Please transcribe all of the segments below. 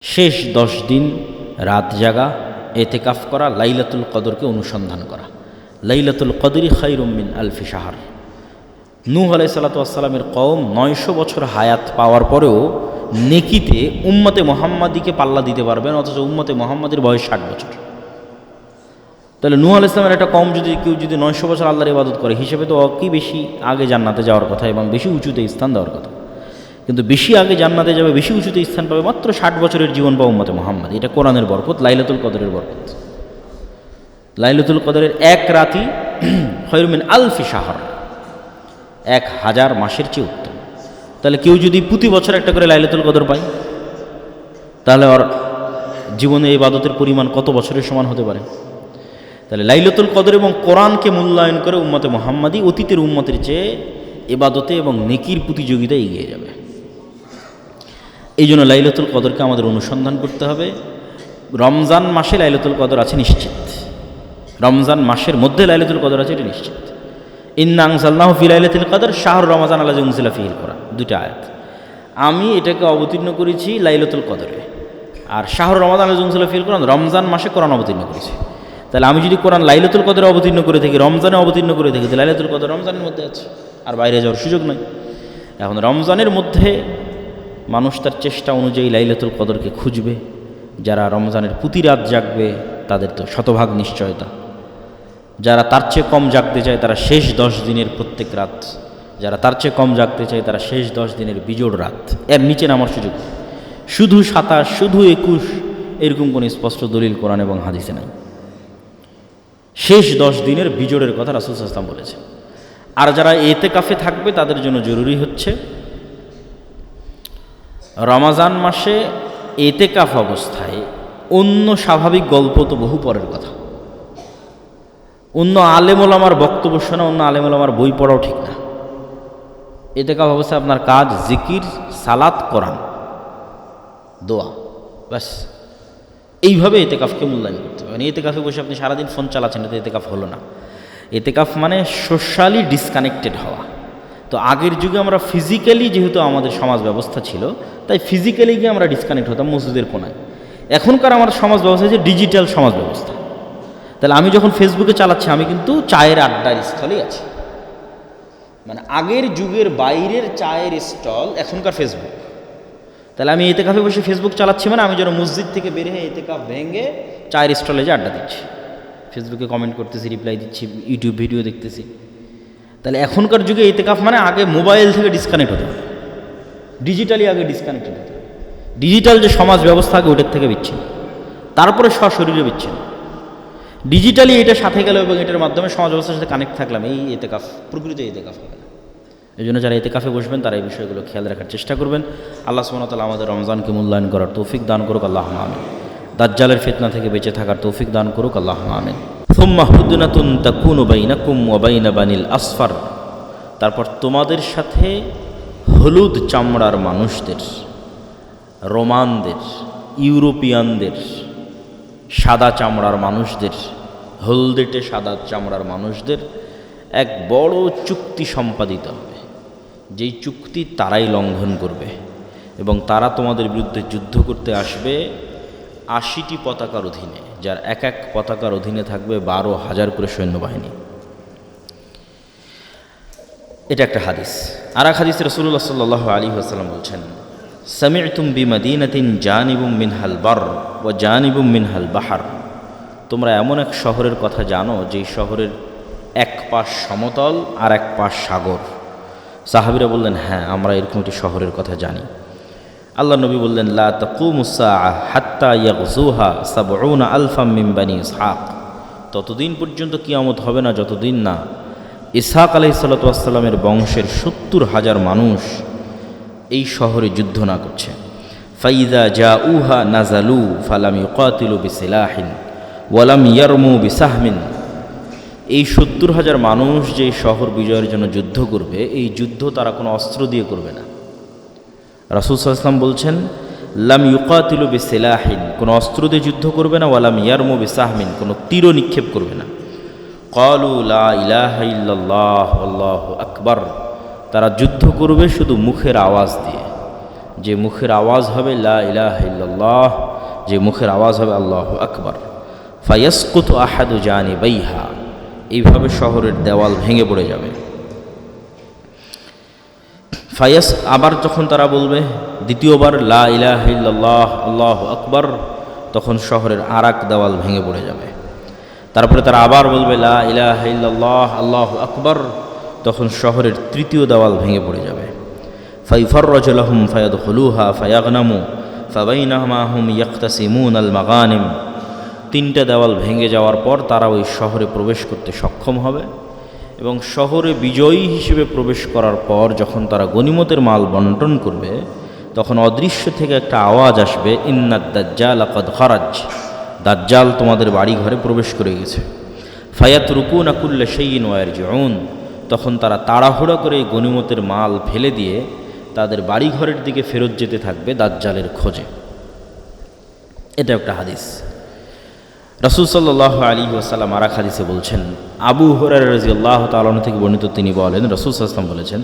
শেষ 10 দিন রাত জাগা, এতেকাফ করা, লাইলাতুল কদরকে অনুসন্ধান করা। লাইলাতুল কদরি খায়রুম মিন আলফি শাহর। নূহ আলাইহিস সালাতু ওয়াস সালামের কওম 900 বছর হায়াত পাওয়ার পরেও নেকিতে উম্মতে মুহাম্মাদিকে পাল্লা দিতে পারবেন, অথচ উম্মতে মুহাম্মাদের বয়স 60 বছর। তাহলে নূহ আলাইহিস সালামের একটা কওম কেউ যদি 900 বছর আল্লাহর ইবাদত করে, হিসেবে তো কি বেশি আগে জান্নাতে যাওয়ার কথা এবং বেশি উঁচুতে স্থান দেওয়ার কথা। কিন্তু বেশি আগে জান্নাতে যাবে, বেশি উঁচুতে স্থান পাবে মাত্র 60 বছরের জীবন বা উম্মতে মুহাম্মাদ। এটা কোরআনের বরকত, লাইলাতুল কদরের বরকত। লাইলাতুল কদরের এক রাতি খায়রুম মিন আলফি শাহর, 1000 মাসের চেয়ে উত্তম। তাহলে কেউ যদি প্রতি বছর একটা করে লাইলাতুল কদর পায়, তাহলে ওর জীবনে ইবাদতের পরিমাণ কত বছরের সমান হতে পারে? তাহলে লাইলাতুল কদর এবং কোরআনকে মূল্যায়ন করে উম্মতে মুহাম্মাদি অতীতের উম্মতের চেয়ে ইবাদতে এবং নেকির প্রতিযোগিতায় এগিয়ে যাবে। এই জন্য লাইলাতুল কদরকে আমাদের অনুসন্ধান করতে হবে। রমজান মাসে লাইলাতুল কদর আছে নিশ্চিত, রমজান মাসের মধ্যে লাইলাতুল কদর আছে এটা নিশ্চিত। ইন্না আনজালনাহু ফি লাইলাতুল কদর শাহরু রমাজান আল্লাযী উনজিলা ফীহিল কুরআন, দুটো আয়াত। আমি এটাকে অবতীর্ণ করেছি লাইলাতুল কদরে, আর শাহরু রমাজান আল্লাযী উনজিলা ফীহিল কুরআন, রমজান মাসে কোরআন অবতীর্ণ করেছি। তাহলে আমি যদি কোরআন লাইলাতুল কদরে অবতীর্ণ করে থাকি, রমজানে অবতীর্ণ করে থাকি, তাহলে লাইলাতুল কদর রমজানের মধ্যে আছে, আর বাইরে যাওয়ার সুযোগ নাই। এখন রমজানের মধ্যে মানুষ তার চেষ্টা অনুযায়ী লাইলাতুল কদরকে খুঁজবে। যারা রমজানের প্রতি রাত জাগবে তাদের তো শতভাগ নিশ্চয়তা। যারা তার চেয়ে কম জাগতে চায় তারা শেষ 10 দিনের প্রত্যেক রাত, যারা তার চেয়ে কম জাগতে চায় তারা শেষ 10 দিনের বিজোড় রাত। এর নিচে নামার সুযোগ শুধু 27, শুধু 21, এরকম কোনো স্পষ্ট দলিল কোরআন এবং হাদিসে নাই। শেষ 10 দিনের বিজোড়ের কথা রাসূল সাল্লাল্লাহু আলাইহি ওয়াসাল্লাম বলেছেন। আর যারা এতেকাফে থাকবে তাদের জন্য জরুরি হচ্ছে রমজান মাসে এতেকাফ অবস্থায় অন্য স্বাভাবিক গল্প তো বহু পরের কথা। অন্য আলেম ওলামার বক্তব্য শোনা, অন্য আলেম ওলামার বই পড়াও ঠিক না। এতেকাফ অবস্থায় আপনার কাজ জিকির, সালাত, কোরআন, দোয়া, ব্যাস। এইভাবে এতেকাফকে মূল্যায়ন করতে হবে। এতেকাফে বসে আপনি সারাদিন ফোন চালাচ্ছেন, এতে এতেকাফ হলো না। এতেকাফ মানে সোশ্যালি ডিসকানেক্টেড হওয়া। তো আগের যুগে আমরা ফিজিক্যালি, যেহেতু আমাদের সমাজ ব্যবস্থা ছিল, তাই ফিজিক্যালি গিয়ে আমরা ডিসকানেক্ট হতাম মসজিদের কোনায়। এখনকার আমার সমাজ ব্যবস্থা হচ্ছে ডিজিটাল সমাজ ব্যবস্থা। তাহলে আমি যখন ফেসবুকে চালাচ্ছি, আমি কিন্তু চায়ের আড্ডার স্থলেই আছি। মানে আগের যুগের বাইরের চায়ের স্টল এখনকার ফেসবুক। তাহলে আমি এতেকাফে বসে ফেসবুক চালাচ্ছি, মানে আমি যেন মসজিদ থেকে বের হয়ে এতেকাফ ভেঙে চায়ের স্টলে যে আড্ডা দিচ্ছি, ফেসবুকে কমেন্ট করতেছি, রিপ্লাই দিচ্ছি, ইউটিউব ভিডিও দেখতেছি। তাহলে এখনকার যুগে এতেকাফ মানে আগে মোবাইল থেকে ডিসকানেক্ট হতে হবে, ডিজিটালি আগে ডিসকানেক্টেড হতে হবে। ডিজিটাল যে সমাজ ব্যবস্থা আগে ওটার থেকে বিচ্ছিন্ন, তারপরে সশরীরে বিচ্ছিন্ন। ডিজিটালি এটা সাথে গেল এবং এটার মাধ্যমে সমাজ ব্যবস্থার সাথে কানেক্ট থাকলাম, এই এতেকাফ প্রকৃত এতেকাফ হবে না। এই জন্য যারা এতেকাফে বসবেন তারা এই বিষয়গুলো খেয়াল রাখার চেষ্টা করবেন। আল্লাহ সুবহানাহু ওয়া তাআলা আমাদের রমজানকে মূল্যায়ন করার তৌফিক দান করুক, আল্লাহুম্মা আমিন। দাজ্জালের ফিতনা থেকে বেঁচে থাকার তৌফিক দান করুক, আল্লাহুম্মা আমিন। সুম্মা হুদনাতুন তাকুনু বাইনাকুম ওয়া বাইনা বানিল আসফার, তারপর তোমাদের সাথে হলুদ চামড়ার মানুষদের, রোমানদের, ইউরোপিয়ানদের, সাদা চামড়ার মানুষদের, হলদেটে সাদা চামড়ার মানুষদের এক বড় চুক্তি সম্পাদিত হবে, যেই চুক্তি তারাই লঙ্ঘন করবে এবং তারা তোমাদের বিরুদ্ধে যুদ্ধ করতে আসবে 80টি পতাকার অধীনে, যার এক এক পতাকার অধীনে থাকবে 12,000 করে সৈন্যবাহিনী। এটা একটা হাদিস। আর এক হাদিসে রাসূলুল্লাহ সাল্লাল্লাহু আলাইহি ওয়াসাল্লাম বলছেন, সামি'তুম বিমাদিনাতিন জানিবুম মিনহাল বার ওয়া জানিবুম মিনহাল বাহার, তোমরা এমন এক শহরের কথা জানো যেই শহরের এক পাশ সমতল আর এক পাশ সাগর। সাহাবীরা বললেন, হ্যাঁ, আমরা এরকম একটি শহরের কথা জানি। আল্লাহ নবী বললেন, লা তাকুমুস সাআহ হাত্তা ইয়াগযুহা ৭০ আলফাম মিন বানি ইসহাক, ততদিন পর্যন্ত কিয়ামত হবে না যতদিন না ইসহাক আলাইহিস সালাতু ওয়াস সালামের বংশের ৭০,০০০ মানুষ এই শহরে যুদ্ধ না করছে। ফাইযা জাউহা নাযালু ফালাম ইউকাতিলু বিসিলাহিন ওয়ালাম ইয়ারমু বিসাহমিন, এই ৭০,০০০ মানুষ যে শহর বিজয়ের জন্য যুদ্ধ করবে, এই যুদ্ধ তারা কোনো অস্ত্র দিয়ে করবে না। রাসূল সাল্লাল্লাহু আলাইহি ওয়াসাল্লাম বলছেন, লাম ইউকাতিলু বিসিলাহিন, কোনো অস্ত্র দিয়ে যুদ্ধ করবে না, ওয়ালাম ইয়ারমু বিসাহমিন, কোনো তীরও নিক্ষেপ করবে না। ক্বালু লা ইলাহা ইল্লাল্লাহ আল্লাহু আকবার, তারা যুদ্ধ করবে শুধু মুখের আওয়াজ দিয়ে, যে মুখের আওয়াজ হবে লা ইলাহা ইল্লাল্লাহ, যে মুখের আওয়াজ হবে আল্লাহু আকবার। ফায়াসকুতু আহাদু জানিবাইহা, এইভাবে শহরের দেওয়াল ভেঙে পড়ে যাবে। আবার যখন তারা বলবে দ্বিতীয়বার লা ইলাহা ইল্লাল্লাহ আল্লাহু আকবার, তখন শহরের আরেক দেওয়াল ভেঙে পড়ে যাবে। তারপরে তারা আবার বলবে লা ইলাহা ইল্লাল্লাহ আল্লাহু আকবার, তখন শহরের তৃতীয় দেওয়াল ভেঙে পড়ে যাবে। ফায়ুফাররাজু লাহুম ফায়াদখুলুহা ফায়াগনামু ফাবাইনাহুমা হুম ইয়াকতাসিমুনাল মাগানিম, তিনটা দেওয়াল ভেঙে যাওয়ার পর তারা ওই শহরে প্রবেশ করতে সক্ষম হবে, এবং শহরে বিজয়ী হিসেবে প্রবেশ করার পর যখন তারা গনিমতের মাল বন্টন করবে, তখন অদৃশ্য থেকে একটা আওয়াজ আসবে, ইন্নাদ দাজ্জাল ক্বাদ খারাজ, দাজ্জাল তোমাদের বাড়ি ঘরে প্রবেশ করে গেছে। ফায়াতরুকুনা কুল্লা শাইইন ওয়া ইয়ারজিউন, তখন তারা তাড়াহুড়া করে এই গনিমতের মাল ফেলে দিয়ে তাদের বাড়ি ঘরের দিকে ফেরত যেতে থাকবে দাজ্জালের খোঁজে। এটা একটা হাদিস। রাসূল সাল্লাল্লাহু আলাইহি ওয়াসাল্লাম আরেক হাদিসে বলছেন, আবু হুরায়রা রাদিয়াল্লাহু তাআলা আনহু থেকে বর্ণিত, তিনি বলেন রাসূল সাল্লাল্লাহু আলাইহি ওয়াসাল্লাম বলেছেন,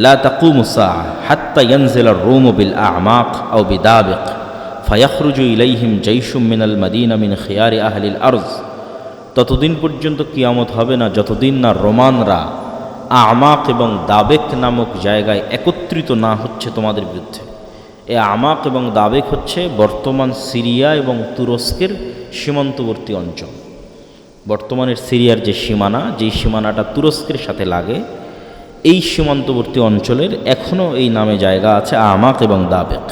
লা তাকুমু সাআ হাত্তা ইয়ানজিলা আর-রূমু বিল আ'মাক আও বিদাবিক ফায়াখরুজু ইলাইহিম জাইশুম মিনাল মাদিনা মিন খিয়ারি আহলিল আরজ, ততদিন পর্যন্ত কিয়ামত হবে না যতদিন না রোমানরা আমাক এবং দাবেক নামক জায়গায় একত্রিত না হচ্ছে তোমাদের বিরুদ্ধে। এ আমাক এবং দাবেক হচ্ছে বর্তমান সিরিয়া এবং তুরস্কের সীমান্তবর্তী অঞ্চল। বর্তমানের সিরিয়ার যে সীমানা, যেই সীমানাটা তুরস্কের সাথে লাগে, এই সীমান্তবর্তী অঞ্চলের এখনও এই নামে জায়গা আছে আমাক এবং দাবেক।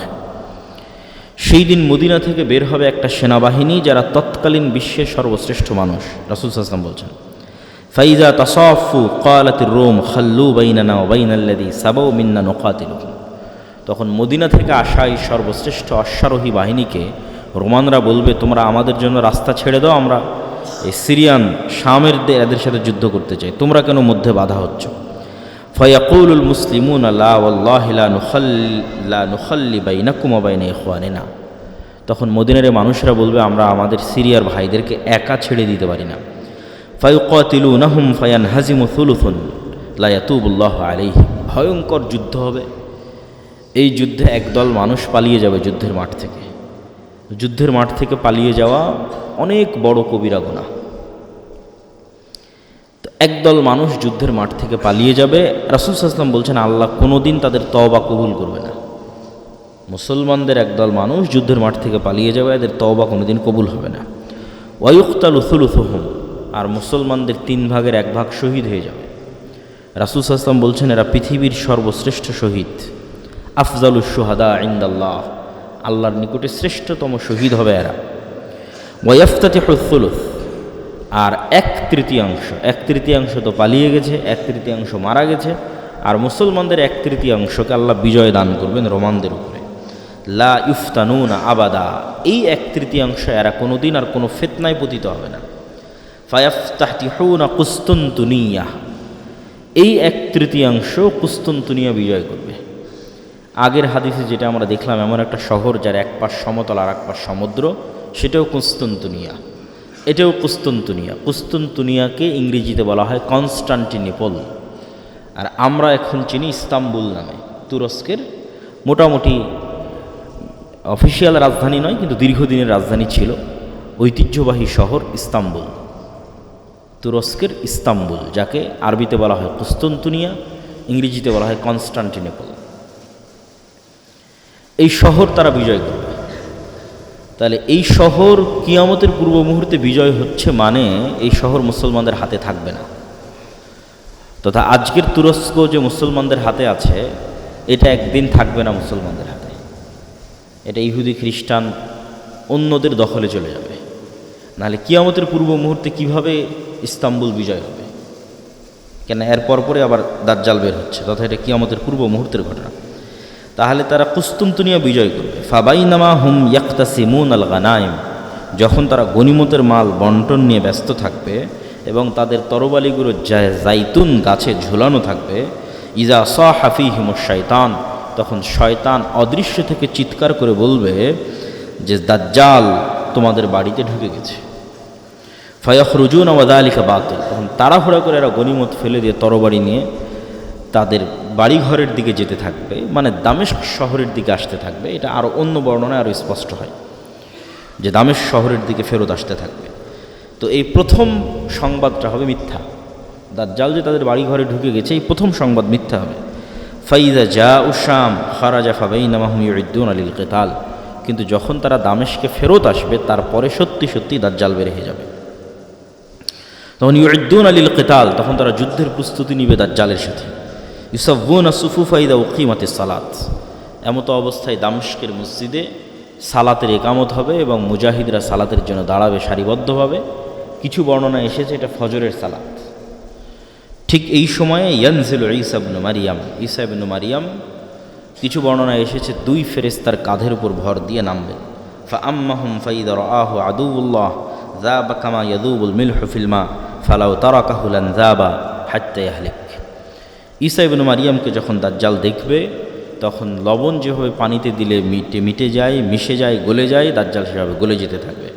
সেই দিন মদিনা থেকে বের হবে একটা সেনাবাহিনী যারা তৎকালীন বিশ্বের সর্বশ্রেষ্ঠ মানুষ। রাসূল সাল্লাল্লাহু আলাইহি ওয়াসাল্লাম বলছেন, ফাইজা তাসাফু ক্বালাতির রূম খাল্লু বাইনানা ওয়া বাইনাল্লাযী সাবাউ মিন্না নুকাতিলুহুম, তখন মদিনা থেকে আসা এই সর্বশ্রেষ্ঠ অশ্বারোহী বাহিনীকে রোমানরা বলবে, তোমরা আমাদের জন্য রাস্তা ছেড়ে দাও, আমরা এই সিরিয়ান শামের এদের সাথে যুদ্ধ করতে চাই, তোমরা কেন মধ্যে বাধা হচ্ছ? ফায়াকুলুল মুসলিমুনা লা ওয়াল্লাহি লা নুখাল্লি বাইনাকুম ওয়া বাইনা ইখওয়ানিনা, তখন মদিনার মানুষরা বলবে, আমরা আমাদের সিরিয়ার ভাইদেরকে একা ছেড়ে দিতে পারি না। ফায়ুকাতিলুনাহুম ফায়ানহাজিমু সুলুসুন লা ইয়াতুবুল্লাহু আলাইহিম, ভয়ঙ্কর যুদ্ধ হবে। এই যুদ্ধে একদল মানুষ পালিয়ে যাবে যুদ্ধের মাঠ থেকে। যুদ্ধের মাঠ থেকে পালিয়ে যাওয়া অনেক বড় কবিরা গুনাহ। তো একদল মানুষ যুদ্ধের মাঠ থেকে পালিয়ে যাবে। রাসূল সাল্লাল্লাহু আলাইহি ওয়াসাল্লাম বলছেন, আল্লাহ কোনোদিন তাদের তওবা কবুল করবে না। মুসলমানদের একদল মানুষ যুদ্ধের মাঠ থেকে পালিয়ে যাবে, এদের তওবা কোনোদিন কবুল হবে না। ওয়ায়ুকতালু সুলুসুহুম, আর মুসলমানদের 3 ভাগের 1 ভাগ শহীদ হয়ে যাবে। রাসূল সাল্লাল্লাহু আলাইহি ওয়াসাল্লাম বলছেন, এরা পৃথিবীর সর্বশ্রেষ্ঠ শহীদ। আফজালুশ শুহাদা ইনদাল্লাহ, আল্লাহর নিকটে শ্রেষ্ঠতম শহীদ হবে এরা। ওয়াইফতাতিহুস সুলুস, আর 1/3 তো পালিয়ে গেছে, 1/3 মারা গেছে, আর মুসলমানদের 1/3 আল্লাহ বিজয় দান করবেন রোমানদের উপরে। লা ইফতানুনা আবাদা, এই 1/3 এরা কোনোদিন আর কোনো ফিতনায় পতিত হবে না। ফায়াফতাহতিহুনা কুস্তুনতুনিয়া, এই 1/3 কুস্তুনতুনিয়া বিজয় করবে। আগের হাদিসে যেটা আমরা দেখলাম, এমন একটা শহর যার এক পাশ সমতল আর এক পাশ সমুদ্র, সেটাও কুস্তুনতুনিয়া, এটাও কুস্তুনতুনিয়া। কুস্তুনতুনিয়াকে ইংরেজিতে বলা হয় কনস্টান্টিনোপল, আর আমরা এখন চিনি ইস্তাম্বুল নামে। তুরস্কের মোটামুটি অফিসিয়াল রাজধানী নয়, কিন্তু দীর্ঘদিনের রাজধানী ছিল, ঐতিহ্যবাহী শহর ইস্তাম্বুল। তুরস্কের ইস্তাম্বুল, যাকে আরবিতে বলা হয় কুস্তুনতুনিয়া, ইংরেজিতে বলা হয় কনস্টান্টিনোপল। এই শহর তারা বিজয় করবে। তাহলে এই শহর কিয়ামতের পূর্ব মুহূর্তে বিজয় হচ্ছে, মানে এই শহর মুসলমানদের হাতে থাকবে না। তথা আজকের তুরস্ক যে মুসলমানদের হাতে আছে, এটা একদিন থাকবে না মুসলমানদের হাতে। এটা ইহুদি খ্রিস্টান অন্যদের দখলে চলে যাবে। নাহলে কিয়ামতের পূর্ব মুহূর্তে কিভাবে ইস্তাম্বুল বিজয় হবে? কেন এর পরপরে আবার দাজ্জাল বের হচ্ছে, তথা এটা কিয়ামতের পূর্ব মুহূর্তের ঘটনা। তাহলে তারা কুস্তুনতুনিয়া বিজয় করবে। ফাবাইনামা হুম ইয়াকতাসিমুনাল গানাইম, যখন তারা গনিমতের মাল বন্টন নিয়ে ব্যস্ত থাকবে এবং তাদের তরবারিগুলো জাইতুন গাছে ঝুলানো থাকবে, ইজা সাহা ফীহিমুশ শাইতান, তখন শয়তান অদৃশ্য থেকে চিৎকার করে বলবে যে দাজ্জাল তোমাদের বাড়িতে ঢুকে গেছে। ফায়াখরুজুনা ওয়া যালিকা বাতিল, তখন তাড়াহুড়া করে এরা গনিমত ফেলে দিয়ে তরবারি নিয়ে তাদের বাড়িঘরের দিকে যেতে থাকবে, মানে দামেস্ক শহরের দিকে আসতে থাকবে। এটা আরও অন্য বর্ণনায় আরও স্পষ্ট হয় যে দামেস্ক শহরের দিকে ফেরত আসতে থাকবে। তো এই প্রথম সংবাদটা হবে মিথ্যা। দাজ্জাল যে তাদের বাড়িঘরে ঢুকে গেছে, এই প্রথম সংবাদ মিথ্যা হবে। ফাইদা জা উশাম খারাজা ফাবাইনামাহুম ইউইদ্দুন আলিল কিতাল, কিন্তু যখন তারা দামেস্কে ফেরত আসবে তারপরে সত্যি সত্যি দাজ্জাল বের হয়ে যাবে। তখন ইউইদ্দুন আলিল কিতাল, তখন তারা যুদ্ধের প্রস্তুতি নিবে দাজ্জালের সাথে। ইউসাফুনা সুফুফা ইদা উকিমাতিস সালাত, এমতো অবস্থায় দামেস্কের মসজিদে সালাতের একামত হবে এবং মুজাহিদরা সালাতের জন্য দাঁড়াবে সারিবদ্ধভাবে। কিছু বর্ণনা এসেছে এটা ফজরের সালাত। ঠিক এই সময়ে ইয়ানজিলু ঈসা ইবনে মারিয়াম, ঈসা ইবনে মারিয়াম কিছু বর্ণনা এসেছে 2 ফেরেশতার কাঁধের উপর ভর দিয়ে নামবেন। ফাআম্মাহুম ফাইদা রাআহু আদুউল্লাহ যাবা কামা ইয়াযুবুল মিলহু ফিল মা ফালাউ তারাকাহু লান যাবা হাত্তা ইয়াহলিক। ঈসা ইবনে মারিয়ামকে যখন দাজ্জাল দেখবে, তখন লবণ যেভাবে পানিতে দিলে মিটে যায়, মিশে যায়, গলে যায়, দাজ্জাল সেভাবে গলে যেতে থাকবে।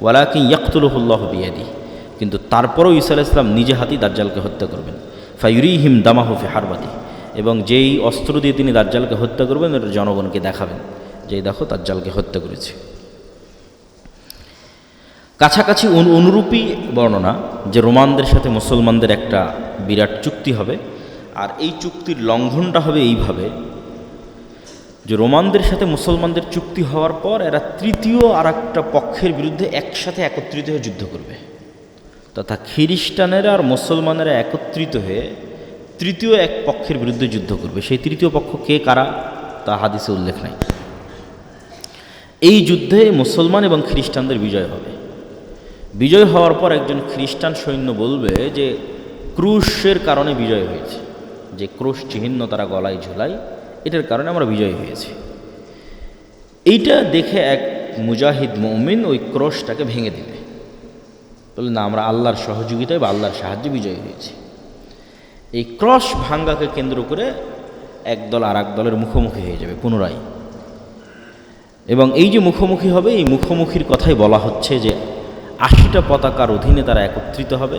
ওয়ালাকিন ইয়াকতুলুহুল্লাহু বিয়াদিহি, কিন্তু তারপরেও ঈসা আলাইহিস সালাম নিজে হাতেই দাজ্জালকে হত্যা করবেন। ফায়ুরিহিম দামাহু ফি হারবাতিহি, এবং যেই অস্ত্র দিয়ে তিনি দাজ্জালকে হত্যা করবেন ওটা জনগণকে দেখাবেন যে দেখো দাজ্জালকে হত্যা করেছে। কাছাকাছি অনুরূপী বর্ণনা যে রোমানদের সাথে মুসলমানদের একটা বিরাট চুক্তি হবে, আর এই চুক্তির লঙ্ঘনটা হবে এইভাবে যে রোমানদের সাথে মুসলমানদের চুক্তি হওয়ার পর এরা তৃতীয় আর একটা পক্ষের বিরুদ্ধে একসাথে একত্রিত হয়ে যুদ্ধ করবে, তথা খ্রিস্টানেরা আর মুসলমানেরা একত্রিত হয়ে তৃতীয় এক পক্ষের বিরুদ্ধে যুদ্ধ করবে। সেই তৃতীয় পক্ষ কে কারা তা হাদিসে উল্লেখ নাই। এই যুদ্ধে মুসলমান এবং খ্রিস্টানদের বিজয় হবে। বিজয় হওয়ার পর একজন খ্রিস্টান সৈন্য বলবে যে ক্রুশের কারণে বিজয় হয়েছে, যে ক্রুশ চিহ্ন তারা গলায় ঝোলায়, এটার কারণে আমরা বিজয়ী হয়েছি। এইটা দেখে এক মুজাহিদ মুমিন ওই ক্রুশটাকে ভেঙে দিবে, বলে না আমরা আল্লাহর সহযোগিতায় বা আল্লাহর সাহায্যে বিজয়ী হয়েছি। এই ক্রস ভাঙ্গাকে কেন্দ্র করে একদল আর এক দলের মুখোমুখি হয়ে যাবে পুনরায়। এবং এই যে মুখোমুখি হবে, এই মুখোমুখির কথাই বলা হচ্ছে যে 80টা পতাকার অধীনে তারা একত্রিত হবে,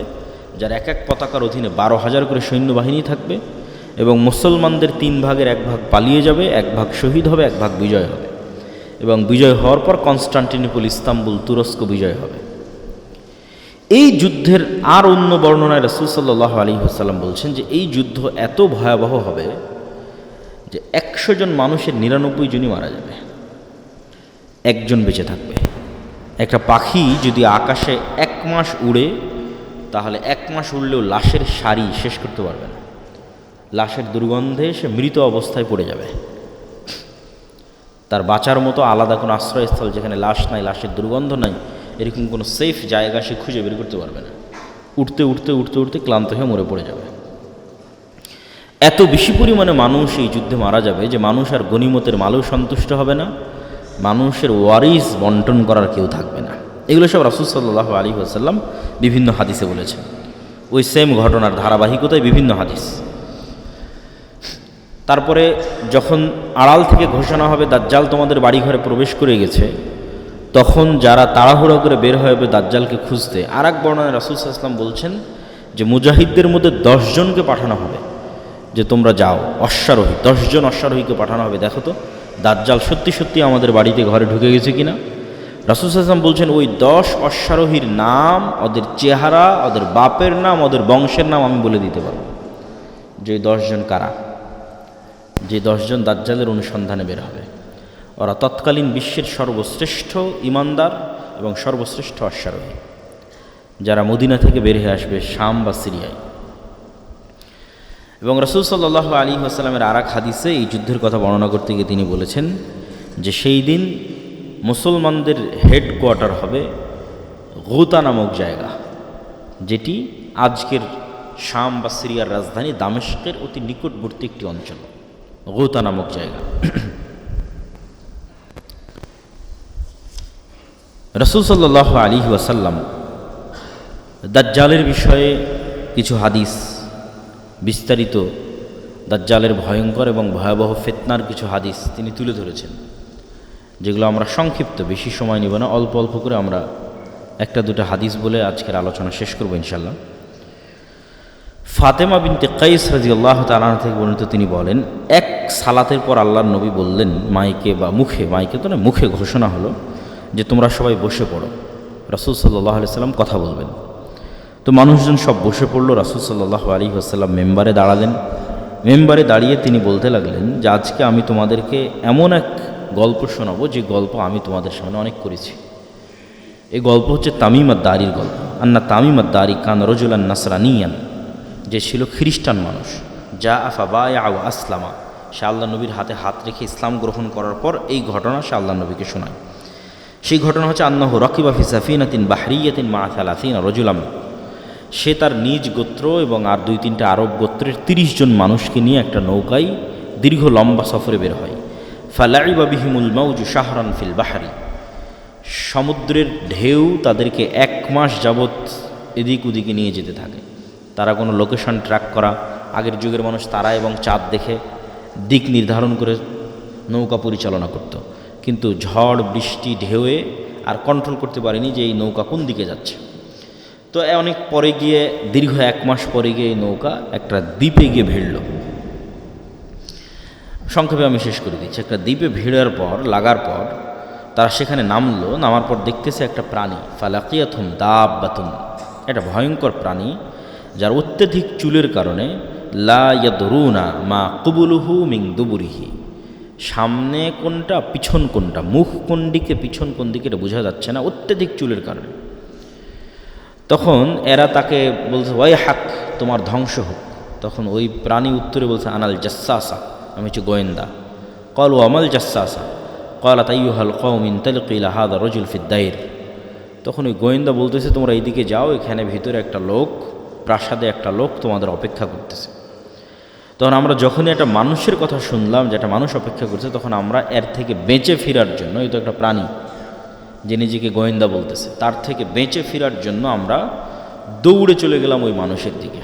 যার এক এক পতাকার অধীনে 12,000 করে সৈন্যবাহিনী থাকবে, এবং মুসলমানদের 3 ভাগের 1 ভাগ পালিয়ে যাবে, 1 ভাগ শহীদ হবে, 1 ভাগ বিজয় হবে। এবং বিজয় হওয়ার পর কনস্টান্টিনোপল, ইস্তাম্বুল, তুরস্ক বিজয় হবে। এই যুদ্ধের আর অন্য বর্ণনায় রাসূল সাল্লাল্লাহু আলাইহি ওয়াসাল্লাম বলছেন যে এই যুদ্ধ এত ভয়াবহ হবে যে 100 জন মানুষের 99 জনই মারা যাবে, একজন বেঁচে থাকবে। একটা পাখি যদি আকাশে 1 মাস উড়ে, তাহলে 1 মাস উড়লেও লাশের সারি শেষ করতে পারবে না। লাশের দুর্গন্ধে সে মৃত অবস্থায় পড়ে যাবে। তার বাঁচার মতো আলাদা কোনো আশ্রয়স্থল যেখানে লাশ নাই, লাশের দুর্গন্ধ নাই, এরকম কোনো সেফ জায়গা সে খুঁজে বের করতে পারবে না। উঠতে উঠতে উঠতে উঠতে ক্লান্ত হয়ে মরে পড়ে যাবে। এত বেশি পরিমাণে মানুষ এই যুদ্ধে মারা যাবে যে মানুষ আর গনিমতের মালেও সন্তুষ্ট হবে না, মানুষের ওয়ারিস বন্টন করার কেউ থাকবে না। এগুলো সব রাসূল সাল্লাল্লাহু আলাইহি ওয়াসাল্লাম বিভিন্ন হাদিসে বলেছেন। ওই সেম ঘটনার ধারাবাহিকতায় বিভিন্ন হাদিস। তারপরে যখন আড়াল থেকে ঘোষণা হবে দাজ্জাল তোমাদের বাড়িঘরে প্রবেশ করে গেছে, তখন যারা তাড়াহুড়ো করে বের হবে দাজ্জালকে খুঁজতে, আর এক বর্ণনায় রাসূল সাল্লাল্লাহু আলাইহি ওয়াসাল্লাম বলছেন যে মুজাহিদদের মধ্যে 10 জনকে পাঠানো হবে যে তোমরা যাও, অশ্বারোহী 10 জন অশ্বারোহীকে পাঠানো হবে, দেখো তো দাজ্জাল সত্যি সত্যি আমাদের বাড়িতে ঘরে ঢুকে গেছে কিনা। রাসূল সাল্লাল্লাহু আলাইহি ওয়াসাল্লাম বলছেন ওই 10 অশ্বারোহীর নাম, ওদের চেহারা, ওদের বাপের নাম, ওদের বংশের নাম আমি বলে দিতে পারব যে 10 জন কারা, যে 10 জন দাজ্জালের অনুসন্ধানে বের হবে। ওরা তৎকালীন বিশ্বের সর্বশ্রেষ্ঠ ইমানদার এবং সর্বশ্রেষ্ঠ অশ্বারোহী, যারা মদিনা থেকে বের হয়ে আসবে শাম বা সিরিয়ায়। এবং রাসূল সাল্লাল্লাহু আলাইহি ওয়াসাল্লামের আর এক হাদিসে এই যুদ্ধের কথা বর্ণনা করতে গিয়ে তিনি বলেছেন যে সেই দিন মুসলমানদের হেডকোয়ার্টার হবে গুতা নামক জায়গা, যেটি আজকের শাম বা সিরিয়ার রাজধানী দামেস্কের অতি নিকটবর্তী একটি অঞ্চল, গুতা নামক জায়গা। রাসূল সাল্লাল্লাহু আলাইহি ওয়াসাল্লাম দাজ্জালের বিষয়ে কিছু হাদিস, বিস্তারিত দাজ্জালের ভয়ঙ্কর এবং ভয়াবহ ফিতনার কিছু হাদিস তিনি তুলে ধরেছেন, যেগুলো আমরা সংক্ষিপ্ত, বেশি সময় নিব না, অল্প অল্প করে আমরা 1-2 হাদিস বলে আজকের আলোচনা শেষ করব ইনশাল্লাহ। ফাতেমা বিনতে কাইস রাদিয়াল্লাহু তাআলা আনহা থেকে বর্ণিত, তিনি বলেন, এক সালাতের পর আল্লাহর নবী বললেন মাইকে বা মুখে, মাইকে তো না, মুখে ঘোষণা হলো যে তোমরা সবাই বসে পড়ো, রাসূল সাল্লাল্লাহু আলাইহি ওয়াসাল্লাম কথা বলবেন। তো মানুষজন সব বসে পড়ল। রাসূল সাল্লাল্লাহু আলাইহি ওয়াসাল্লাম মেম্বারে দাঁড়ালেন। মেম্বারে দাঁড়িয়ে তিনি বলতে লাগলেন যে আজকে আমি তোমাদেরকে এমন এক গল্প শোনাবো যে গল্প আমি তোমাদের সামনে অনেক করেছি। এই গল্প হচ্ছে তামিম আদ-দারির গল্প। আন্না তামিম আদ-দারি কান রাজুলান নাসরানিয়ান, যে ছিল খ্রিস্টান মানুষ। যা আফাবায়া ও আসলামা, সে আল্লাহ নবীর হাতে হাত রেখে ইসলাম গ্রহণ করার পর এই ঘটনা সে আল্লাহ নবীকে শোনায়। সেই ঘটনা হচ্ছে আন্নাহু রাকিবা ফি সাফিনাতিন বাহরিয়াতিন মা সালাসিনা রাজুলাম, সে তার নিজ গোত্র এবং আর 2-3টা আরব গোত্রের 30 জন মানুষকে নিয়ে একটা নৌকায় দীর্ঘ লম্বা সফরে বের হয়। ফালাইবা বিহিমুল মাউজু শাহরান ফিল বাহরি, সমুদ্রের ঢেউ তাদেরকে 1 মাস যাবৎ এদিক ওদিকে নিয়ে যেতে থাকে। তারা কোনো লোকেশন ট্র্যাক করা, আগের যুগের মানুষ তারা এবং চাঁদ দেখে দিক নির্ধারণ করে নৌকা পরিচালনা করত, কিন্তু ঝড় বৃষ্টি ঢেউয়ে আর কন্ট্রোল করতে পারেনি যে এই নৌকা কোন দিকে যাচ্ছে। তো অনেক পরে গিয়ে, দীর্ঘ 1 মাস পরে গিয়ে এই নৌকা একটা দ্বীপে গিয়ে ভিড়ল। সংক্ষেপে আমি শেষ করে দিচ্ছি। একটা দ্বীপে ভিড়ার পর, লাগার পর তারা সেখানে নামলো। নামার পর দেখতেছে একটা প্রাণী, ফালাকিয়াতুম দাব্বাতুন, একটা ভয়ঙ্কর প্রাণী যার অত্যধিক চুলের কারণে লা ইয়াদরুনা মা কুবুলুহু মিন দুবুরিহি, সামনে কোনটা পিছন কোনটা, মুখ কোন দিকে পিছন কোন দিকে এটা বোঝা যাচ্ছে না অত্যধিক চুলের কারণে। তখন এরা তাকে বলছে ওয়াই হাক, তোমার ধ্বংস হোক। তখন ওই প্রাণী উত্তরে বলছে আনাল জাসসাসা, আমি হচ্ছে গোয়েন্দা। ক্বালু আমাল জাসসাসা ক্বালাত আইয়ুহাল কওম ইনতালিকু ইলা হাযা রাজুল ফিদ দাইর। তখন ওই গোয়েন্দা বলতেছে তোমরা এইদিকে যাও, এখানে ভিতরে একটা লোক, প্রাসাদে একটা লোক তোমাদের অপেক্ষা করতেছে। তখন আমরা যখনই একটা মানুষের কথা শুনলাম যে একটা মানুষ অপেক্ষা করছে, তখন আমরা এর থেকে বেঁচে ফেরার জন্য, এই তো একটা প্রাণী যে নিজেকে গোয়েন্দা বলতেছে, তার থেকে বেঁচে ফেরার জন্য আমরা দৌড়ে চলে গেলাম ওই মানুষের দিকে।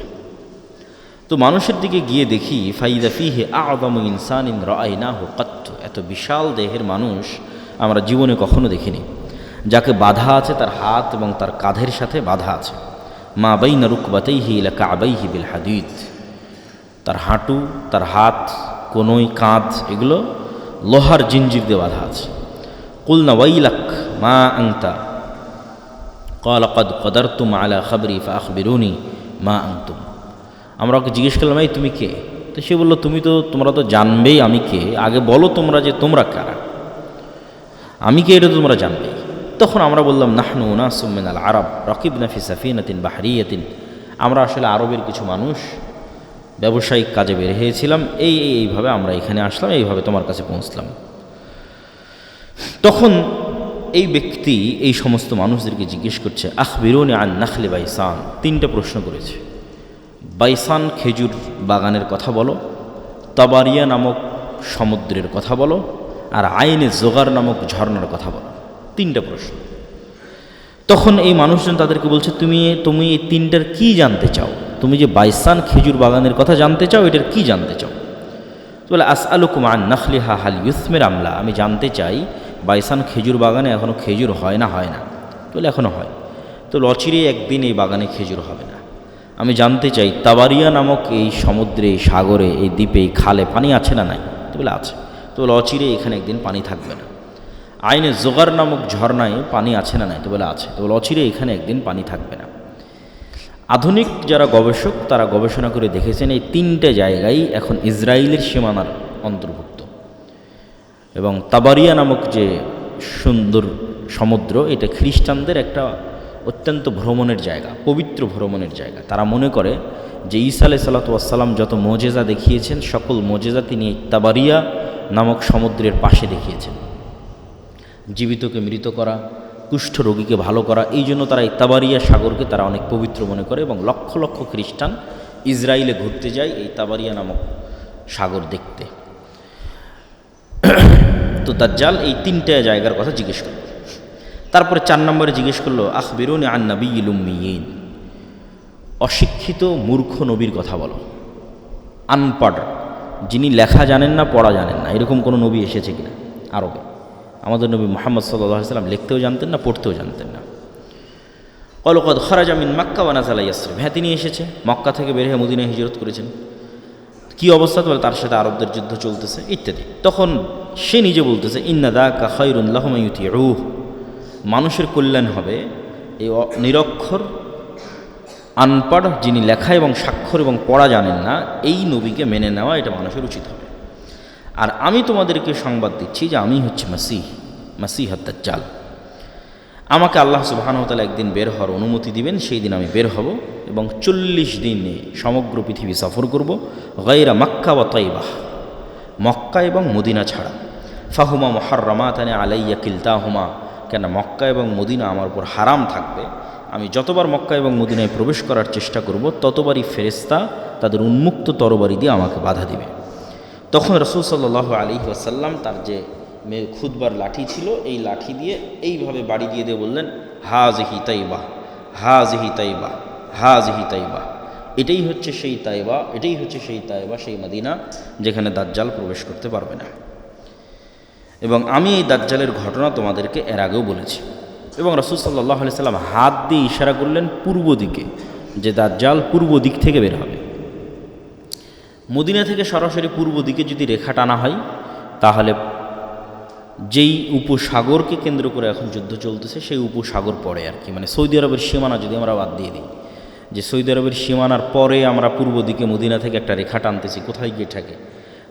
তো মানুষের দিকে গিয়ে দেখি ফাইদা ফিহি আ'যামু ইনসানিন রাআইনাহু কাত্তু, এত বিশাল দেহের মানুষ আমরা জীবনে কখনো দেখিনি, যাকে বাধা আছে তার হাত এবং তার কাঁধের সাথে বাধা আছে। মা বাইনা রুকবাতাইহি ইলা কা'বাইহি বিল হাদিদ, তার হাঁটু, তার হাত, কোনোই, কাঁধ, এগুলো লোহার জিঞ্জির দিয়ে বাধা আছে। কুলনা ওয়াইলাক মা আনতা ক্বালা ক্বাদ কদারতুম আলা খাবরি ফাআখবিরুনি মা আনতুম। আমরা ওকে জিজ্ঞেস করলাম এই তুমি কে? তো সে বলল তোমরা তো জানবেই আমি কে, আগে বলো তোমরা যে তোমরা কারা, আমি কে এটা তো তোমরা জানবেই। তখন আমরা বললাম নাহনু উনাসুম মিনাল আরব রাকিবনা ফি সাফিনাতিন বাহরিয়াতিন, আমরা আসলে আরবের কিছু মানুষ ব্যবসায়িক কাজে বের হয়েছিলাম, এইভাবে আমরা এখানে আসলাম, এইভাবে তোমার কাছে পৌঁছলাম। তখন এই ব্যক্তি এই সমস্ত মানুষদেরকে জিজ্ঞেস করছে আখবিরুনি আন নাখলি বাইসান, 3টা প্রশ্ন করেছে। বাইসান খেজুর বাগানের কথা বলো, তাবারিয়া নামক সমুদ্রের কথা বলো, আর আইনে জোগার নামক ঝর্ণার কথা বলো। 3টা প্রশ্ন। তখন এই মানুষজন তাদেরকে বলছে তুমি এই 3টার কি জানতে চাও? তুমি যে বাইসান খেজুর বাগানের কথা জানতে চাও, এটার কি জানতে চাও? বলে আসআলুকুম আন নাখলিহা হাল ইউসমির আমলা, আমি জানতে চাই বাইসান খেজুর বাগানে এখনও খেজুর হয় না? বলে এখনও হয়। তো অচিরেই একদিন এই বাগানে খেজুর হবে না। আমি জানতে চাই তাবারিয়া নামক এই সমুদ্রে, এই সাগরে, এই দ্বীপে, এই খালে পানি আছে না নাই? তো বলে আছে। তো বলে অচিরেই এখানে একদিন পানি থাকবে না। আইনে জোগার নামক ঝর্ণায় পানি আছে না নাই? তো বলে আছে। তো বলে অচিরেই এখানে একদিন পানি থাকবে না। আধুনিক যারা গবেষক তারা গবেষণা করে দেখেছেন এই 3টে জায়গায় এখন ইসরায়েলের সীমানার অন্তর্ভুক্ত, এবং তাবারিয়া নামক যে সুন্দর সমুদ্র, এটা খ্রিস্টানদের একটা অত্যন্ত ভ্রমণের জায়গা, পবিত্র ভ্রমণের জায়গা। তারা মনে করে যে ঈসা আলাইহিস সালাতু ওয়াস সালাম যত মোজেজা দেখিয়েছেন, সকল মোজেজা তিনি তাবারিয়া নামক সমুদ্রের পাশে দেখিয়েছেন। জীবিতকে মৃত করা, কুষ্ঠ রোগীকে ভালো করা, এই জন্য তারা এই তাবারিয়া সাগরকে তারা অনেক পবিত্র মনে করে, এবং লক্ষ লক্ষ খ্রিস্টান ইসরায়েলে ঘুরতে যায় এই তাবারিয়া নামক সাগর দেখতে। তো দাজ্জাল এই 3টে জায়গার কথা জিজ্ঞেস করল। তারপরে 4 নম্বরে জিজ্ঞেস করলো আখবিরুনি আন নাবিয়্যিল উম্মিয়িন, অশিক্ষিত মূর্খ নবীর কথা বলো। আনপড়, যিনি লেখা জানেন না, পড়া জানেন না, এরকম কোনো নবী এসেছে কিনা আরবে? আমাদের নবী মুহাম্মদ সাল্লাল্লাহু আলাইহি ওয়াসাল্লাম লিখতেও জানতেন না, পড়তেও জানতেন না। ক্বালু ক্বাদ খারাজা মিন মাক্কা ওয়া নাযালা ইয়াসরিব, হ্যাঁ তিনি এসেছে মক্কা থেকে বের হয়ে মদিনায় হিজরত করেছেন। কি অবস্থা? বলে তার সাথে আরবদের যুদ্ধ চলতেছে ইত্যাদি। তখন সে নিজে বলতেছে ইন্না যাকা খায়রুন লাহুম ইউতিউহ, মানুষের কল্যাণ হবে এই নিরক্ষর আনপড় যিনি লেখা এবং স্বাক্ষর এবং পড়া জানেন না এই নবীকে মেনে নেওয়া এটা মানুষের উচিত হবে। আর আমি তোমাদেরকে সংবাদ দিচ্ছি যে আমি হচ্ছে মাসীহুদ দাজ্জাল। আমাকে আল্লাহ সুবহানাহু ওয়া তাআলা একদিন বের হওয়ার অনুমতি দিবেন, সেই দিন আমি বের হব এবং 40 দিনে সমগ্র পৃথিবী সফর করব, গায়রা মক্কা ওয়া তাইবাহ, মক্কা এবং মদিনা ছাড়া। ফাহুমা মুহাররামাতানি আলাইয়া কিলতাহুমা, কেন মক্কা এবং মদিনা আমার উপর হারাম থাকবে। আমি যতবার মক্কা এবং মদিনায় প্রবেশ করার চেষ্টা করব ততবারই ফেরেশতা তাদের উন্মুক্ত তরবারি দিয়ে আমাকে বাধা দিবে। তখন রাসূল সাল্লাল্লাহু আলাইহি ওয়াসাল্লাম তার যে খুতবার লাঠি ছিল এই লাঠি দিয়ে এইভাবে বাড়ি দিয়ে বললেন হাযিহি তাইবা, হাযিহি তাইবা, হাযিহি তাইবা, এটাই হচ্ছে সেই তাইবা, এটাই হচ্ছে সেই তাইবা, সেই মদিনা যেখানে দাজ্জাল প্রবেশ করতে পারবে না। এবং আমি এই দাজ্জালের ঘটনা তোমাদেরকে এর আগেও বলেছি। এবং রাসূল সাল্লাল্লাহু আলাইহি সাল্লাম হাত দিয়ে ইশারা করলেন পূর্ব দিকে, যে দাজ্জাল পূর্ব দিক থেকে বের হবে। মদিনা থেকে সরাসরি পূর্ব দিকে যদি রেখা টানা হয় তাহলে যেই উপসাগরকে কেন্দ্র করে এখন যুদ্ধ চলতেছে সেই উপসাগর পড়ে আর কি, মানে সৌদি আরবের সীমানা যদি আমরা বাদ দিয়ে দিই, যে সৌদি আরবের সীমানার পরে আমরা পূর্ব দিকে মদিনা থেকে একটা রেখা টানতেছি, কোথায় গিয়ে থাকে,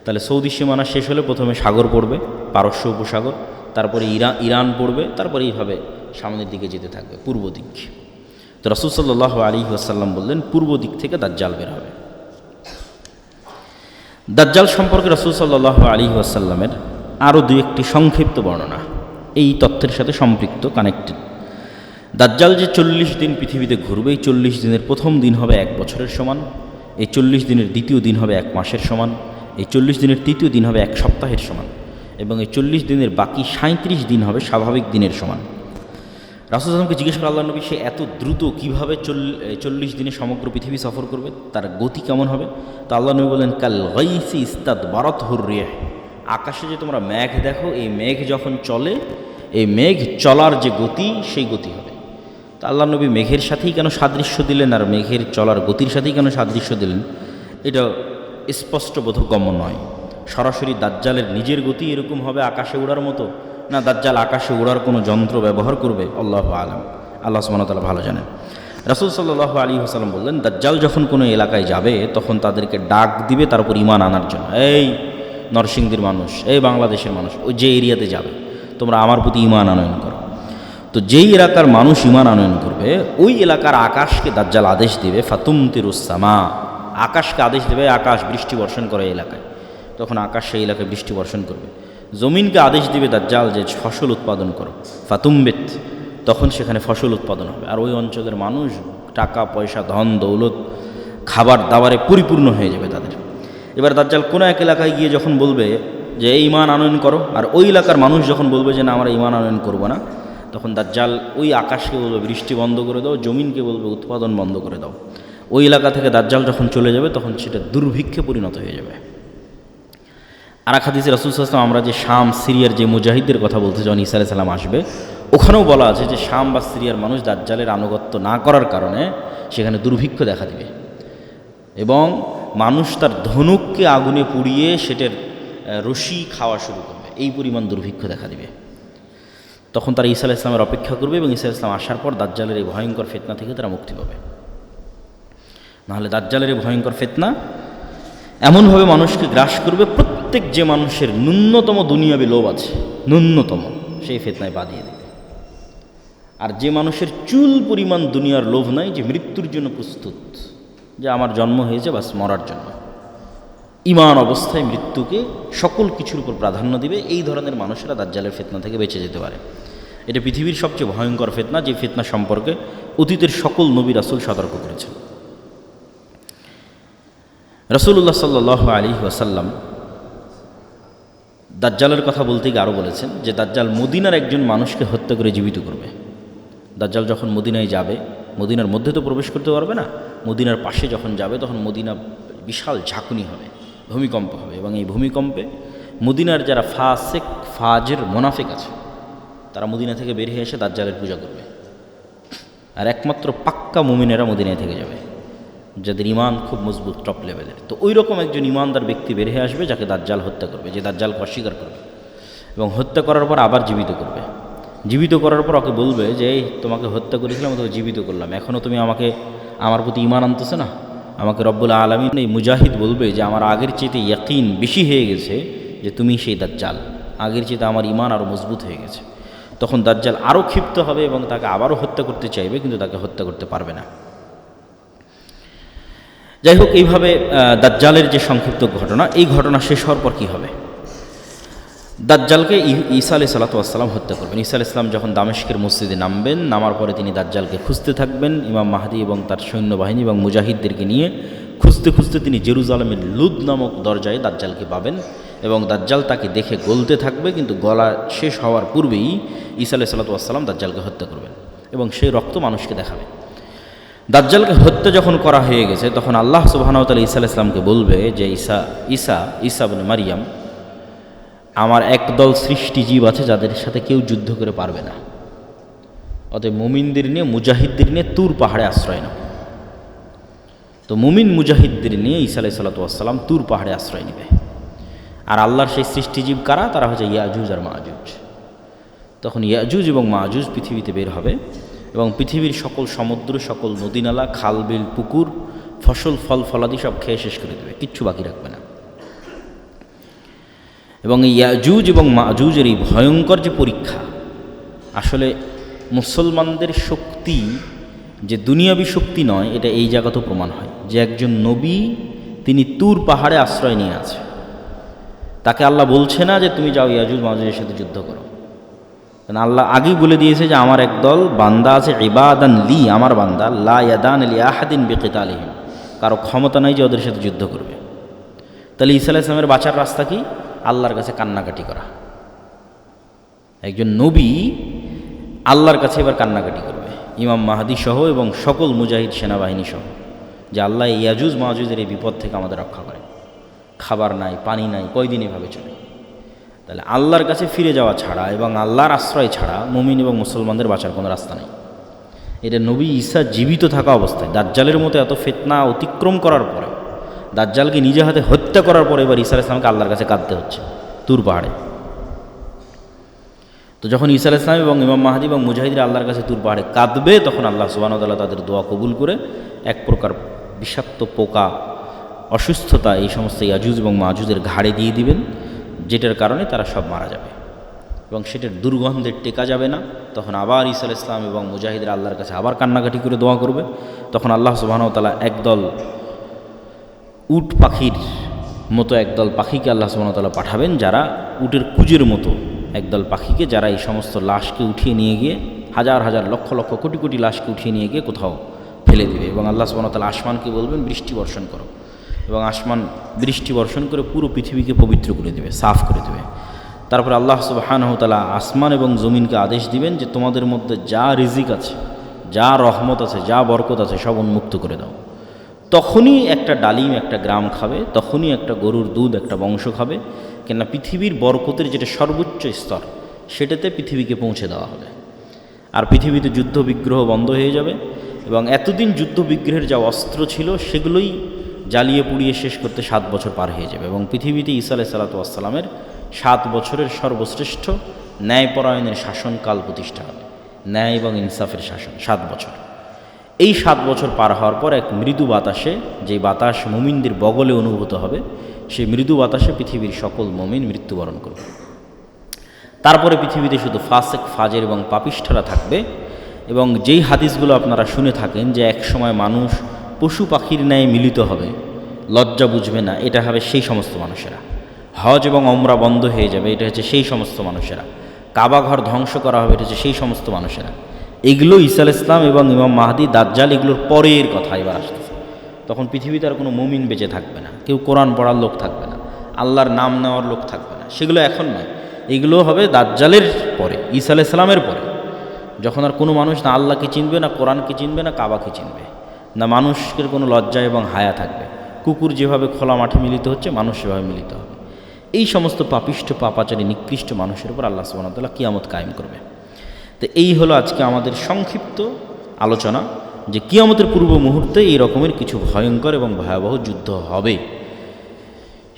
তাহলে সৌদি সীমানা শেষ হলে প্রথমে সাগর পড়বে, পারস্য উপসাগর, তারপরে ইরান পড়বে, তারপরে এইভাবে সামনের দিকে যেতে থাকবে পূর্ব দিক। তো রাসূল সাল্লাল্লাহু আলাইহি ওয়াসাল্লাম বললেন পূর্ব দিক থেকে দাজ্জাল বের হবে। দাজ্জাল সম্পর্কে রাসূল সাল্লাল্লাহু আলাইহি ওয়াসাল্লামের আরও দুই একটি সংক্ষিপ্ত বর্ণনা এই তথ্যের সাথে সম্পৃক্ত, কানেক্টেড। দাজ্জাল যে 40 দিন পৃথিবীতে ঘুরবে, এই 40 দিনের প্রথম দিন হবে 1 বছরের সমান, এই 40 দিনের দ্বিতীয় দিন হবে 1 মাসের সমান, এই 40 দিনের তৃতীয় দিন হবে 1 সপ্তাহের সমান, এবং এই 40 দিনের বাকি 37 দিন হবে স্বাভাবিক দিনের সমান। রাসূল সাল্লাল্লাহু আলাইহি ওয়াসাল্লামকে জিজ্ঞেস করা আল্লাহ নবী, সে এত দ্রুত কীভাবে 40 দিনে সমগ্র পৃথিবী সফর করবে, তার গতি কেমন হবে? তো আল্লাহ নবী বললেন কাল গাইসি ইস্তাদবারাতহুর রিহ, আকাশে যে তোমরা মেঘ দেখো, এই মেঘ যখন চলে, এই মেঘ চলার যে গতি সেই গতি হবে। তো আল্লাহ নবী মেঘের সাথেই কেন সাদৃশ্য দিলেন আর মেঘের চলার গতির সাথেই কেন সাদৃশ্য দিলেন, এটা স্পষ্ট বোধগম্য নয়। সরাসরি দাজ্জালের নিজের গতি এরকম হবে আকাশে ওড়ার মতো, না দাজ্জাল আকাশে ওড়ার কোনো যন্ত্র ব্যবহার করবে, আল্লাহু আলাম, আল্লাহ সুবহানাহু ওয়া তাআলা ভালো জানেন। রাসূল সাল্লাল্লাহু আলাইহি ওয়াসাল্লাম বললেন দাজ্জাল যখন কোনো এলাকায় যাবে তখন তাদেরকে ডাক দিবে তার উপর ঈমান আনার জন্য, এই নরসিংদীর মানুষ, এই বাংলাদেশের মানুষ, ওই যে এরিয়াতে যাবে তোমরা আমার প্রতি ঈমান আনয়ন করো। তো যেই এলাকার মানুষ ঈমান আনয়ন করবে ওই এলাকার আকাশকে দাজ্জাল আদেশ দিবে ফাতুমতিরুস সামা, আকাশকে আদেশ দেবে আকাশ বৃষ্টি বর্ষণ করে এলাকায়, তখন আকাশ সেই এলাকায় বৃষ্টি বর্ষণ করবে। জমিনকে আদেশ দিবে দাজ্জাল যে ফসল উৎপাদন করো, ফাতুমবিত, তখন সেখানে ফসল উৎপাদন হবে। আর ওই অঞ্চলের মানুষ টাকা পয়সা ধন দৌলত খাবার দাবারে পরিপূর্ণ হয়ে যাবে তাদের। এবার দাজ্জাল কোনো এক এলাকায় গিয়ে যখন বলবে যে এই ঈমান আনয়ন করো, আর ওই এলাকার মানুষ যখন বলবে যে না আমরা ঈমান আনয়ন করবো না, তখন দাজ্জাল ওই আকাশকে বলবে বৃষ্টি বন্ধ করে দাও, জমিনকে বলবে উৎপাদন বন্ধ করে দাও। ওই এলাকা থেকে দাজ্জাল যখন চলে যাবে তখন সেটা দুর্ভিক্ষে পরিণত হয়ে যাবে। আর এক হাদিসে রাসূল সাল্লাল্লাহু আলাইহি ওয়াসাল্লাম আমরা যে শাম সিরিয়ার যে মুজাহিদদের কথা বলতে যখন ঈসা আলাইহিস সালাম আসবে, ওখানেও বলা আছে যে শাম বা সিরিয়ার মানুষ দাজ্জালের আনুগত্য না করার কারণে সেখানে দুর্ভিক্ষ দেখা দিবে এবং মানুষ তার ধনুককে আগুনে পুড়িয়ে সেটার রশি খাওয়া শুরু করবে, এই পরিমাণ দুর্ভিক্ষ দেখা দিবে। তখন তারা ঈসা আলাইহিস সালামের অপেক্ষা করবে এবং ঈসা আলাইহিস সালাম আসার পর দাজ্জালের এই ভয়ঙ্কর ফিতনা থেকে তারা মুক্তি পাবে। নাহলে দাজ্জালের এই ভয়ঙ্কর ফিতনা এমনভাবে মানুষকে গ্রাস করবে, প্রত্যেক যে মানুষের ন্যূনতম দুনিয়াবি লোভ আছে, ন্যূনতম, সেই ফিতনায় পা দিয়ে দেবে। আর যে মানুষের চুল পরিমাণ দুনিয়ার লোভ নাই, যে মৃত্যুর জন্য প্রস্তুত, যে আমার জন্ম হয়েছে বাস মরার জন্য, ঈমান অবস্থায় মৃত্যুকে সকল কিছুর উপর প্রাধান্য দিবে, এই ধরনের মানুষেরা দাজ্জালের ফিতনা থেকে বেঁচে যেতে পারে। এটা পৃথিবীর সবচেয়ে ভয়ঙ্কর ফিতনা, যে ফিতনা সম্পর্কে অতীতের সকল নবী রাসূল সতর্ক করেছেন। রাসূলুল্লাহ সাল্লাল্লাহু আলাইহি ওয়াসাল্লাম দাজ্জালের কথা বলতে গিয়ে আরও বলেছেন যে দাজ্জাল মদিনার একজন মানুষকে হত্যা করে জীবিত করবে। দাজ্জাল যখন মদিনায় যাবে, মদিনার মধ্যে তো প্রবেশ করতে পারবে না, মদিনার পাশে যখন যাবে তখন মদিনা বিশাল ঝাঁকুনি হবে, ভূমিকম্প হবে, এবং এই ভূমিকম্পে মদিনার যারা ফাসেক ফাজের মোনাফিক আছে তারা মদিনা থেকে বের হয়ে এসে দাজ্জালের পূজা করবে। আর একমাত্র পাক্কা মুমিনেরা মদিনায় থেকে যাবে, যাদের ইমান খুব মজবুত টপ লেভেলের। তো ওই রকম একজন ইমানদার ব্যক্তি বের হয়ে আসবে যাকে দাজ্জাল হত্যা করবে, যে দাজ্জালকে অস্বীকার করবে এবং হত্যা করার পর আবার জীবিত করবে। জীবিত করার পর ওকে বলবে যে এই তোমাকে হত্যা করেছিলাম, তোকে জীবিত করলাম, এখনও তুমি আমাকে আমার প্রতি ইমান আনতেছে না। আমাকে রব্বুল আলামিন এই মুজাহিদ বলবে যে আমার আগের চেয়ে ইয়াকিন বেশি হয়ে গেছে যে তুমি সেই দাজ্জাল, আগের চেয়ে আমার ইমান আরও মজবুত হয়ে গেছে। তখন দাজ্জাল আরও ক্ষিপ্ত হবে এবং তাকে আবারও হত্যা করতে চাইবে, কিন্তু তাকে হত্যা করতে পারবে না। যাই হোক, এইভাবে দাজ্জালের যে সংক্ষিপ্ত ঘটনা, এই ঘটনা শেষ হওয়ার পর কী হবে? দাজ্জালকে ঈসা আলাইহিস সালাতু ওয়াস সালাম হত্যা করবেন। ঈসা আলাইহিস সালাম যখন দামেস্কের মসজিদে নামবেন, নামার পরে তিনি দাজ্জালকে খুঁজতে থাকবেন। ইমাম মাহদি এবং তার সৈন্যবাহিনী এবং মুজাহিদদেরকে নিয়ে খুঁজতে খুঁজতে তিনি জেরুজালেমের লুদ নামক দরজায় দাজ্জালকে পাবেন এবং দাজ্জাল তাকে দেখে গলতে থাকবে, কিন্তু গলা শেষ হওয়ার পূর্বেই ঈসা আলাইহিস সালাতু ওয়াস সালাম দাজ্জালকে হত্যা করবেন এবং সেই রক্ত মানুষকে দেখাবে। দাজ্জালকে হত্যা যখন করা হয়ে গেছে, তখন আল্লাহ সুবহানাহু ওয়া তাআলা ঈসা আলাইহিস সালামকে বলবে যে ঈসা ইবনে মারিয়াম, আমার একদল সৃষ্টিজীব আছে যাদের সাথে কেউ যুদ্ধ করে পারবে না, অতএব মুমিনদের নিয়ে মুজাহিদদের নিয়ে তুর পাহাড়ে আশ্রয় নাও। তো মুমিন মুজাহিদদের নিয়ে ঈসা আলাইহিস সালাতু ওয়াস সালাম তুর পাহাড়ে আশ্রয় নেবে। আর আল্লাহর সেই সৃষ্টিজীব কারা? তারা হচ্ছে ইয়াজুজ আর মাজুজ। তখন ইয়াজুজ এবং মাজুজ পৃথিবীতে বের হবে এবং পৃথিবীর সকল সমুদ্র, সকল নদীনালা, খাল বিল, পুকুর, ফসল ফল ফলাদি সব খেয়ে শেষ করে দেবে, কিচ্ছু বাকি রাখবে না। এবং এই ইয়াজুজ এবং মাজুজের এই ভয়ঙ্কর যে পরীক্ষা, আসলে মুসলমানদের শক্তি যে দুনিয়াবী শক্তি নয়, এটা এই জায়গাতেও প্রমাণ হয় যে একজন নবী তিনি তুর পাহাড়ে আশ্রয় নিয়ে আছে। তাকে আল্লাহ বলছে না যে তুমি যাও ইয়াজুজ মাজুজের সাথে যুদ্ধ করো, কারণ আল্লাহ আগেই বলে দিয়েছে যে আমার একদল বান্দা আছে, ইবাদান লি, আমার বান্দা, লা ইয়াদান লি আহাদিন বিকিতালিহিম, কারো ক্ষমতা নাই যে ওদের সাথে যুদ্ধ করবে। তাহলে ঈসা আলাইহিস সালামের বাঁচার রাস্তা কি? আল্লাহর কাছে কান্নাকাটি করা। একজন নবী আল্লাহর কাছে এবার কান্নাকাটি করবে, ইমাম মাহদি সহ এবং সকল মুজাহিদ সেনাবাহিনী সহ, যে আল্লাহ ইয়াজুজ মাজুজের এই বিপদ থেকে আমাদের রক্ষা করে। খাবার নাই, পানি নাই, কয়দিন এভাবে চলে। তাহলে আল্লাহর কাছে ফিরে যাওয়া ছাড়া এবং আল্লাহর আশ্রয় ছাড়া মুমিন এবং মুসলমানদের বাঁচার কোনো রাস্তা নেই। এটা নবী ঈসা জীবিত থাকা অবস্থায়, দাজ্জালের মতো এত ফিতনা অতিক্রম করার পরে, দাজ্জালকে নিজে হাতে হত্যা করার পরে এবার ঈসা আলাইহিস সালামকে আল্লাহর কাছে কাঁদতে হচ্ছে তুর পাহাড়ে। তো যখন ঈসা আলাইহিস সালাম এবং ইমাম মাহদি এবং মুজাহিদরা আল্লাহর কাছে তুর পাহাড়ে কাঁদবে, তখন আল্লাহ সুবহানাহু ওয়া তাআলা তাদের দোয়া কবুল করে এক প্রকার বিষাক্ত পোকা, অসুস্থতা এই সমস্ত ইয়াজুজ এবং মাজুজের ঘাড়ে দিয়ে দিবেন, যেটার কারণে তারা সব মারা যাবে এবং সেটার দুর্গন্ধে টেকা যাবে না। তখন আবার ঈসা আলাইহিস সালাম এবং মুজাহিদরা আল্লাহর কাছে আবার কান্নাকাটি করে দোয়া করবে। তখন আল্লাহ সুবহানাহু ওয়া তাআলা একদল উট পাখির মতো একদল পাখিকে আল্লাহ সুবহানাহু ওয়া তাআলা পাঠাবেন, যারা উটের কুজের মতো একদল পাখিকে, যারা এই সমস্ত লাশকে উঠিয়ে নিয়ে গিয়ে, হাজার হাজার লক্ষ লক্ষ কোটি কোটি লাশকে উঠিয়ে নিয়ে গিয়ে কোথাও ফেলে দেবে। এবং আল্লাহ সুবহানাহু ওয়া তাআলা আসমানকে বলবেন বৃষ্টি বর্ষণ করো, এবং আসমান বৃষ্টি বর্ষণ করে পুরো পৃথিবীকে পবিত্র করে দেবে, সাফ করে দেবে। তারপরে আল্লাহ সুবহানাহু ওয়া তাআলা আসমান এবং জমিনকে আদেশ দিবেন যে তোমাদের মধ্যে যা রিজিক আছে, যা রহমত আছে, যা বরকত আছে, সব উন্মুক্ত করে দাও। তখনই একটা ডালিম একটা গ্রাম খাবে, তখনই একটা গরুর দুধ একটা বংশ খাবে, কেননা পৃথিবীর বরকতের যেটা সর্বোচ্চ স্তর, সেটাতে পৃথিবীকে পৌঁছে দেওয়া হবে। আর পৃথিবীতে যুদ্ধ বিগ্রহ বন্ধ হয়ে যাবে এবং এতদিন যুদ্ধ বিগ্রহের যা অস্ত্র ছিল সেগুলোই জ্বালিয়ে পুড়িয়ে শেষ করতে 7 বছর পার হয়ে যাবে এবং পৃথিবীতে ঈসা আলাইহিস সালাতু ওয়াস সালামের 7 বছরের সর্বশ্রেষ্ঠ ন্যায়পরায়ণের শাসনকাল প্রতিষ্ঠা হবে, ন্যায় এবং ইনসাফের শাসন 7 বছর। এই 7 বছর পার হওয়ার পর এক মৃদু বাতাসে, যে বাতাস মুমিনদের বগলে অনুভূত হবে, সেই মৃদু বাতাসে পৃথিবীর সকল মুমিন মৃত্যুবরণ করবে। তারপরে পৃথিবীতে শুধু ফাসেক, ফাজের এবং পাপিষ্ঠরা থাকবে। এবং যেই হাদিসগুলো আপনারা শুনে থাকেন যে এক সময় মানুষ পশু পাখির ন্যায় মিলিত হবে, লজ্জা বুঝবে না, এটা হবে সেই সমস্ত মানুষেরা। হজ এবং ওমরা বন্ধ হয়ে যাবে, এটা হচ্ছে সেই সমস্ত মানুষেরা। কাবা ঘর ধ্বংস করা হবে, এটা হচ্ছে সেই সমস্ত মানুষেরা। এগুলো ঈসা আলাইহিস সালাম এবং ইমাম মাহদি, দাজ্জাল, এগুলোর পরের কথা এবার আসতেছে। তখন পৃথিবীতে আর কোনো মুমিন বেঁচে থাকবে না, কেউ কোরআন পড়ার লোক থাকবে না, আল্লাহর নাম নেওয়ার লোক থাকবে না। সেগুলো এখন নয়, এগুলো হবে দাজ্জালের পরে, ঈসা আলাইহিস সালামের পরে, যখন আর কোনো মানুষ না আল্লাহকে চিনবে, না কোরআনকে চিনবে, না কাবাকে চিনবে, না মানুষের কোনো লজ্জা এবং হায়া থাকবে। কুকুর যেভাবে খোলা মাঠে মিলিত হচ্ছে, মানুষ সেভাবে মিলিত হবে। এই সমস্ত পাপিষ্ঠ, পাপাচারী, নিকৃষ্ট মানুষের উপর আল্লাহ সুবহানাহু ওয়া তাআলা কিয়ামত কায়েম করবে। তো এই হলো আজকে আমাদের সংক্ষিপ্ত আলোচনা যে কিয়ামতের পূর্ব মুহূর্তে এই রকমের কিছু ভয়ঙ্কর এবং ভয়াবহ যুদ্ধ হবে।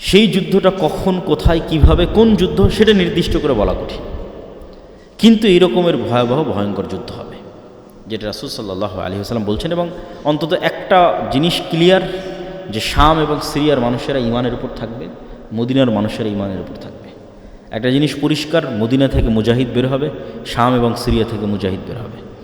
সেই যুদ্ধটা কখন, কোথায়, কিভাবে, কোন যুদ্ধ সেটা নির্দিষ্ট করে বলা কঠিন, কিন্তু এই রকমের ভয়াবহ ভয়ঙ্কর যুদ্ধ হবে, যেটা রাসূল সাল্লাল্লাহু আলাইহি ওয়াসাল্লাম বলছেন। এবং অন্তত একটা জিনিস ক্লিয়ার, যে শাম এবং সিরিয়ার মানুষেরা ঈমানের উপর থাকবে, মদিনার মানুষেরা ঈমানের উপর থাকবে। একটা জিনিস পরিষ্কার, মদিনা থেকে মুজাহিদ বের হবে, শাম এবং সিরিয়া থেকে মুজাহিদ বের হবে।